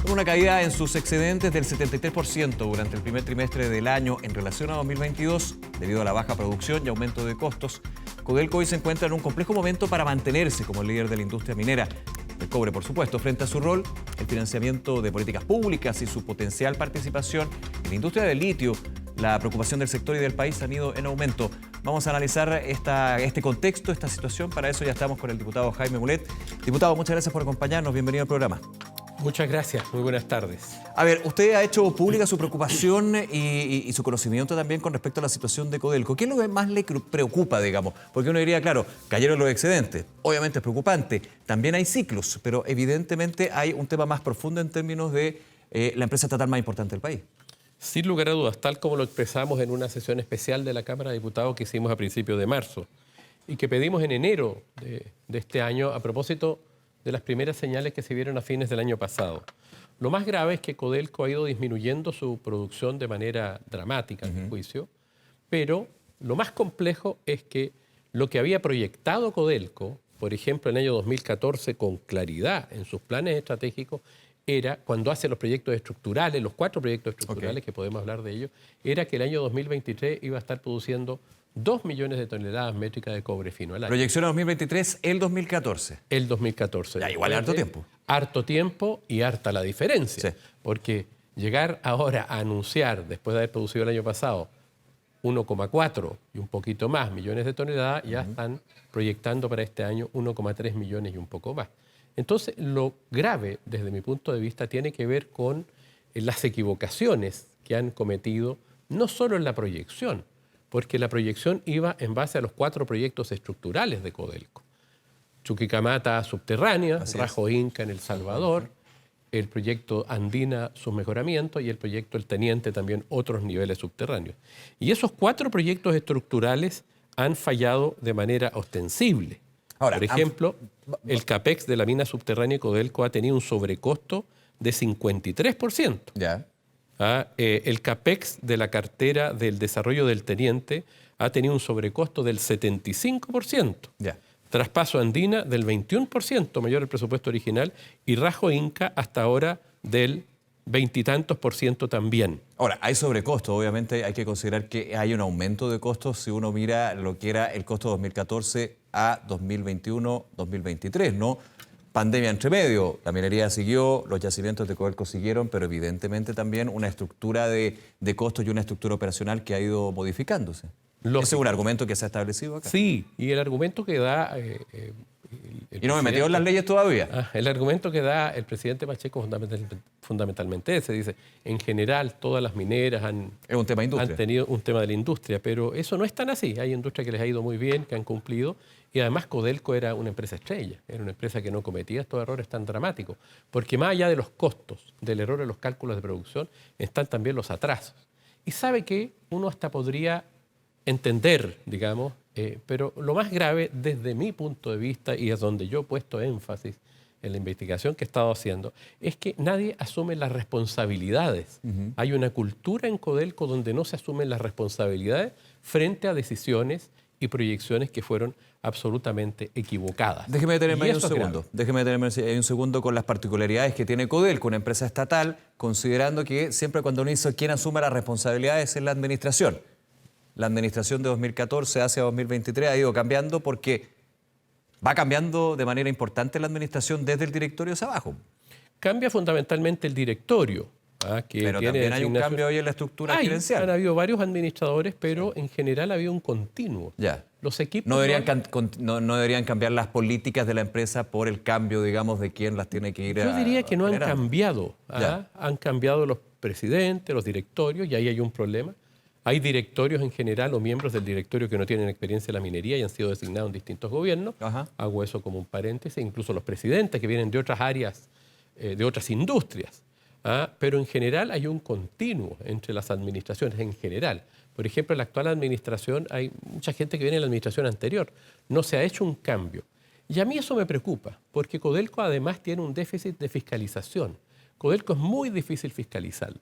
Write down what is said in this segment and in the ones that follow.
Con una caída en sus excedentes del 73% durante el primer trimestre del año en relación a 2022, debido a la baja producción y aumento de costos, Codelco hoy se encuentra en un complejo momento para mantenerse como líder de la industria minera, del cobre por supuesto, frente a su rol, el financiamiento de políticas públicas y su potencial participación en la industria del litio. La preocupación del sector y del país han ido en aumento. Vamos a analizar este contexto, esta situación. Para eso ya estamos con el diputado Jaime Mulet. Diputado, muchas gracias por acompañarnos. Bienvenido al programa. Muchas gracias. Muy buenas tardes. A ver, usted ha hecho pública su preocupación y su conocimiento también con respecto a la situación de Codelco. ¿Qué es lo que más le preocupa, digamos? Porque uno diría, claro, cayeron los excedentes. Obviamente es preocupante. También hay ciclos, pero evidentemente hay un tema más profundo en términos de la empresa estatal más importante del país. Sin lugar a dudas, tal como lo expresamos en una sesión especial de la Cámara de Diputados que hicimos a principios de marzo y que pedimos en enero de este año a propósito de las primeras señales que se vieron a fines del año pasado. Lo más grave es que Codelco ha ido disminuyendo su producción de manera dramática, a mi juicio, pero lo más complejo es que lo que había proyectado Codelco, por ejemplo, en el año 2014 con claridad en sus planes estratégicos, era, cuando hace los proyectos estructurales, los 4 proyectos estructurales que podemos hablar de ellos, era que el año 2023 iba a estar produciendo 2 millones de toneladas métricas de cobre fino al año. Proyección a 2023, el 2014. El 2014. Ya, igual es harto tiempo. Harto tiempo y harta la diferencia. Sí. Porque llegar ahora a anunciar, después de haber producido el año pasado, 1,4 y un poquito más millones de toneladas, ya están proyectando para este año 1,3 millones y un poco más. Entonces, lo grave, desde mi punto de vista, tiene que ver con las equivocaciones que han cometido, no solo en la proyección, porque la proyección iba en base a los 4 proyectos estructurales de Codelco. Chuquicamata subterránea, Rajo Inca en El Salvador, el proyecto Andina, sus mejoramientos, y el proyecto El Teniente, también otros niveles subterráneos. Y esos 4 proyectos estructurales han fallado de manera ostensible. Ahora, por ejemplo, el CAPEX de la mina subterránea Codelco ha tenido un sobrecosto de 53%. Ya. El CAPEX de la cartera del desarrollo del Teniente ha tenido un sobrecosto del 75%. Ya. Traspaso Andina del 21%, mayor el presupuesto original, y Rajo Inca hasta ahora del 20 y tantos % también. Ahora, hay sobrecosto, obviamente hay que considerar que hay un aumento de costos si uno mira lo que era el costo 2014 a 2021, 2023, ¿no? Pandemia entre medio, la minería siguió, los yacimientos de Codelco siguieron, pero evidentemente también una estructura de costos y una estructura operacional que ha ido modificándose. Ese es un argumento que se ha establecido acá. Sí, y el argumento que da... y no me metió en las leyes todavía. El argumento que da el presidente Pacheco fundamentalmente ese, dice, en general todas las mineras han tenido un tema de la industria, pero eso no es tan así. Hay industrias que les ha ido muy bien, que han cumplido, y además Codelco era una empresa estrella, era una empresa que no cometía estos errores tan dramáticos, porque más allá de los costos, del error en los cálculos de producción, están también los atrasos. Y sabe que uno hasta podría entender, digamos, pero lo más grave desde mi punto de vista, y es donde yo he puesto énfasis en la investigación que he estado haciendo, es que nadie asume las responsabilidades. Hay una cultura en Codelco donde no se asumen las responsabilidades frente a decisiones y proyecciones que fueron absolutamente equivocadas. Déjeme detenerme ahí un segundo. Déjeme detenerme ahí un segundo con las particularidades que tiene Codelco, una empresa estatal, considerando que siempre cuando uno dice quién asume las responsabilidades es la administración. La administración de 2014 hacia 2023 ha ido cambiando porque va cambiando de manera importante la administración desde el directorio hacia abajo. Cambia fundamentalmente el directorio. Pero también hay un cambio hoy en la estructura gerencial. Han habido varios administradores, pero en general ha habido un continuo. Ya. Los equipos no deberían cambiar las políticas de la empresa por el cambio, digamos, de quién las tiene que ir a Yo diría que no han generar. cambiado. Han cambiado los presidentes, los directorios, y ahí hay un problema. Hay directorios en general o miembros del directorio que no tienen experiencia en la minería y han sido designados en distintos gobiernos. Hago eso como un paréntesis. Incluso los presidentes que vienen de otras áreas, de otras industrias. Pero en general hay un continuo entre las administraciones, en general. Por ejemplo, en la actual administración hay mucha gente que viene de la administración anterior. No se ha hecho un cambio. Y a mí eso me preocupa, porque Codelco además tiene un déficit de fiscalización. Codelco es muy difícil fiscalizarlo.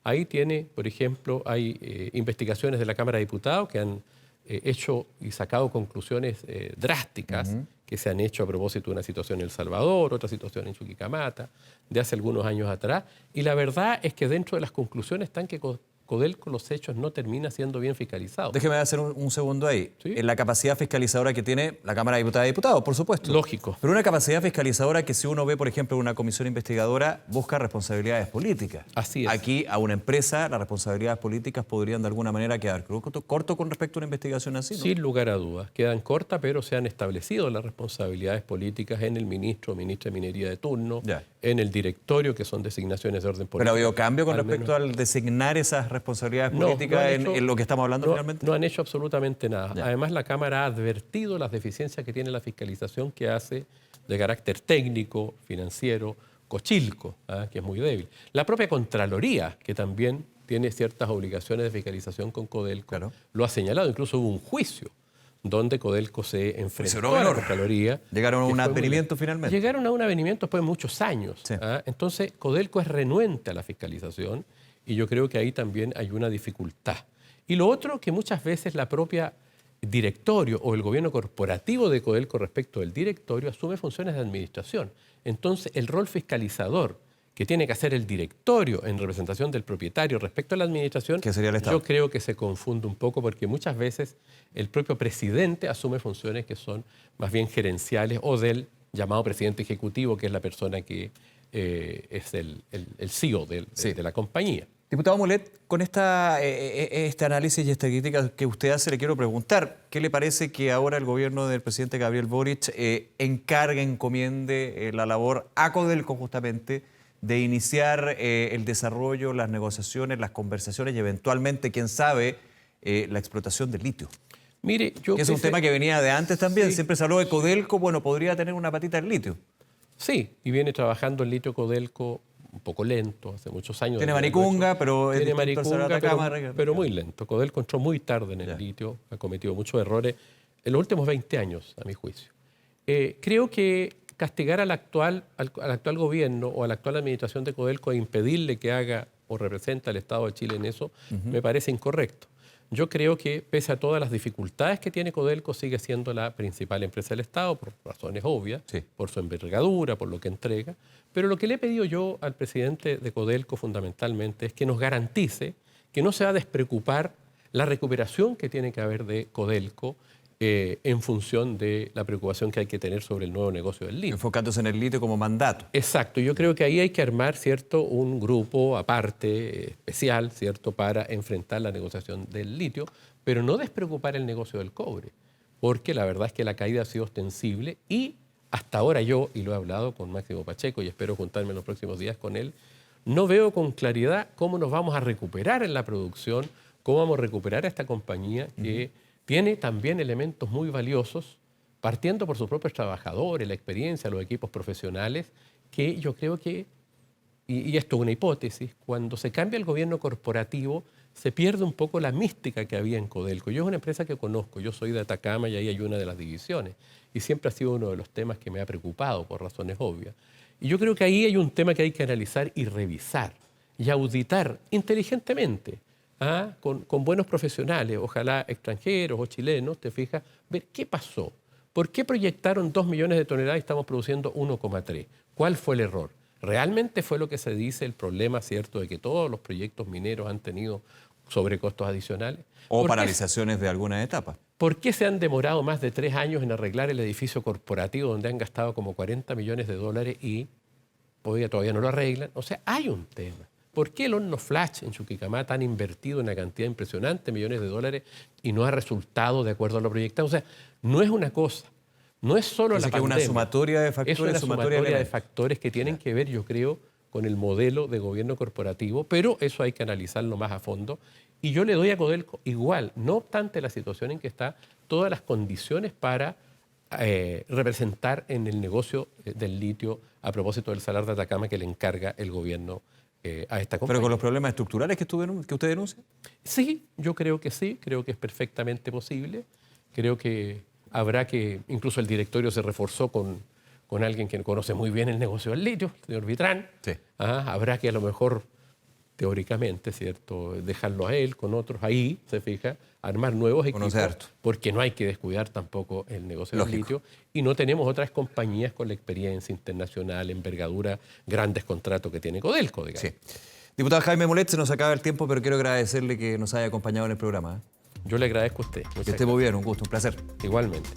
Ahí tiene, por ejemplo, hay investigaciones de la Cámara de Diputados que han hecho y sacado conclusiones drásticas que se han hecho a propósito de una situación en El Salvador, otra situación en Chuquicamata, de hace algunos años atrás. Y la verdad es que dentro de las conclusiones están que Codelco los hechos no termina siendo bien fiscalizado. Déjeme hacer un segundo ahí. ¿Sí? En la capacidad fiscalizadora que tiene la Cámara de Diputadas y Diputados, por supuesto. Lógico. Pero una capacidad fiscalizadora que si uno ve, por ejemplo, una comisión investigadora, busca responsabilidades políticas. Así es. Aquí a una empresa las responsabilidades políticas podrían de alguna manera quedar corto con respecto a una investigación así, ¿no? Sin lugar a dudas. Quedan cortas, pero se han establecido las responsabilidades políticas en el ministro o ministra de Minería de turno, Ya. en el directorio, que son designaciones de orden político. ¿Pero ha habido cambio con Al respecto menos. al designar esas responsabilidades No, políticas no han hecho- en lo que estamos hablando No, finalmente? no han hecho absolutamente nada. Ya. Además, la Cámara ha advertido las deficiencias que tiene la fiscalización que hace de carácter técnico, financiero, cochilco, que es muy débil. La propia Contraloría, que también tiene ciertas obligaciones de fiscalización con Codelco, Claro. lo ha señalado. Incluso hubo un juicio donde Codelco se enfrentó no a la menor. Contraloría. Llegaron a que un fue muy advenimiento lento. finalmente. Llegaron a un advenimiento después de muchos años. Sí. Entonces, Codelco es renuente a la fiscalización y yo creo que ahí también hay una dificultad. Y lo otro, que muchas veces la propia directorio o el gobierno corporativo de Codelco respecto del directorio asume funciones de administración. Entonces, el rol fiscalizador que tiene que hacer el directorio en representación del propietario respecto a la administración, Que sería el Estado. yo creo que se confunde un poco porque muchas veces el propio presidente asume funciones que son más bien gerenciales o del llamado presidente ejecutivo, que es la persona que es el CEO Sí. de la compañía. Diputado Mulet, con este análisis y esta crítica que usted hace, le quiero preguntar, ¿qué le parece que ahora el gobierno del presidente Gabriel Boric encomiende la labor a Codelco justamente de iniciar el desarrollo, las negociaciones, las conversaciones y eventualmente, quién sabe, la explotación del litio? Mire, yo Que es un tema que venía de antes también, Sí. siempre se habló de Codelco, bueno, podría tener una patita en litio. Sí, y viene trabajando el litio Codelco un poco lento, hace muchos años. Tiene desde el Maricunga, nuestro. pero es Tiene distinto al Cerro de Maricunga, Atacama, pero muy lento. Codelco entró muy tarde en el Ya. litio, ha cometido muchos errores en los últimos 20 años, a mi juicio. Creo que castigar al actual gobierno o a la actual administración de Codelco e impedirle que haga o represente al Estado de Chile en eso, me parece incorrecto. Yo creo que, pese a todas las dificultades que tiene Codelco, sigue siendo la principal empresa del Estado, por razones obvias, Sí. por su envergadura, por lo que entrega. Pero lo que le he pedido yo al presidente de Codelco fundamentalmente es que nos garantice que no se va a despreocupar la recuperación que tiene que haber de Codelco en función de la preocupación que hay que tener sobre el nuevo negocio del litio. Enfocándose en el litio como mandato. Exacto, yo creo que ahí hay que armar, ¿cierto?, un grupo aparte, especial, ¿cierto?, para enfrentar la negociación del litio, pero no despreocupar el negocio del cobre, porque la verdad es que la caída ha sido ostensible y hasta ahora yo, y lo he hablado con Máximo Pacheco y espero juntarme en los próximos días con él, no veo con claridad cómo nos vamos a recuperar en la producción, cómo vamos a recuperar a esta compañía que tiene también elementos muy valiosos, partiendo por sus propios trabajadores, la experiencia, los equipos profesionales, que yo creo que, y esto es una hipótesis, cuando se cambia el gobierno corporativo, se pierde un poco la mística que había en Codelco. Yo es una empresa que conozco, yo soy de Atacama y ahí hay una de las divisiones, y siempre ha sido uno de los temas que me ha preocupado por razones obvias. Y yo creo que ahí hay un tema que hay que analizar y revisar y auditar inteligentemente, con buenos profesionales, ojalá extranjeros o chilenos, te fijas, ver qué pasó. ¿Por qué proyectaron 2 millones de toneladas y estamos produciendo 1,3? ¿Cuál fue el error? ¿Realmente fue lo que se dice el problema, cierto, de que todos los proyectos mineros han tenido sobrecostos adicionales? O paralizaciones de alguna etapa. ¿Por qué se han demorado más de 3 años en arreglar el edificio corporativo donde han gastado como 40 millones de dólares y todavía no lo arreglan? O sea, hay un tema. ¿Por qué el horno flash en Chuquicamata han invertido una cantidad impresionante de millones de dólares y no ha resultado de acuerdo a lo proyectado? O sea, no es una cosa, no es solo la pandemia. Es una sumatoria de factores. Es una sumatoria de factores que tienen que ver, yo creo, con el modelo de gobierno corporativo, pero eso hay que analizarlo más a fondo. Y yo le doy a Codelco igual, no obstante la situación en que está, todas las condiciones para representar en el negocio del litio a propósito del Salar de Atacama que le encarga el gobierno a esta compañía. ¿Pero con los problemas estructurales que usted denuncia? Sí, yo creo que sí, creo que es perfectamente posible. Creo que habrá que, incluso el directorio se reforzó con alguien que conoce muy bien el negocio del litio, el señor Vitrán. Sí. Habrá que a lo mejor teóricamente, ¿cierto? Dejarlo a él con otros ahí, se fija, armar nuevos equipos, porque no hay que descuidar tampoco el negocio del litio. Y no tenemos otras compañías con la experiencia internacional, envergadura, grandes contratos que tiene Codelco, digamos. Sí. Diputado Jaime Mulet, se nos acaba el tiempo, pero quiero agradecerle que nos haya acompañado en el programa. Yo le agradezco a usted. Que esté muy bien, un gusto, un placer. Igualmente.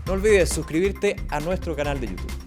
No olvides suscribirte a nuestro canal de YouTube.